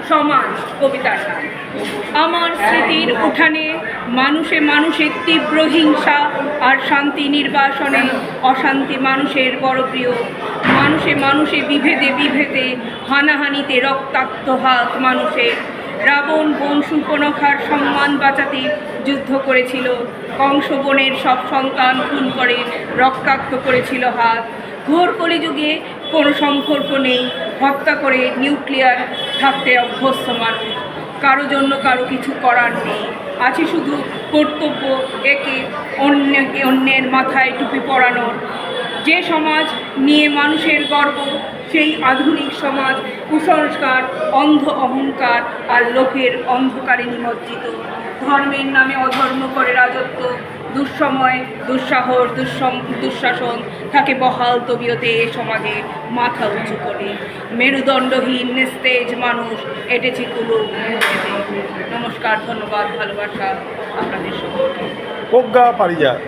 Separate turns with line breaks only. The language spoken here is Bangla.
সমাজ কবিতার নাম। আমার স্মৃতির উঠানে মানুষে মানুষের তীব্র হিংসা আর শান্তি নির্বাসনে অশান্তি মানুষের বড় প্রিয়। মানুষে মানুষে বিভেদে বিভেদে হানাহানিতে রক্তাক্ত হাত মানুষের। রাবণ বোন সুপনখার সম্মান বাঁচাতে যুদ্ধ করেছিল। কংস বোনের সব সন্তান খুন করে রক্তাক্ত করেছিল হাত। ঘোর কলিযুগে কোনো সম্পর্ক নেই, হত্যা করে নিউক্লিয়ার থাকতে অভ্যস্ত মানুষ। কারো জন্য কারো কিছু করার নেই, আছে শুধু কর্তব্য একে অন্যের মাথায় টুপি পরানোর। যে সমাজ নিয়ে মানুষের গর্ব সেই আধুনিক সমাজ কুসংস্কার, অন্ধ অহংকার আর লোকের অন্ধকারে নিমজ্জিত। ধর্মের নামে অধর্ম করে রাজত্ব, দুঃসময় দুঃসাহস দুঃশাসন থাকে বহাল তবিয়তে এ সমাজে মাথা উঁচু করে। মেরুদণ্ডহীন নিস্তেজ মানুষ এটেছে কুলুপ। নমস্কার, ধন্যবাদ, ভালোবাসা আপনাদের সকলকে।
প্রজ্ঞা পারিজাত।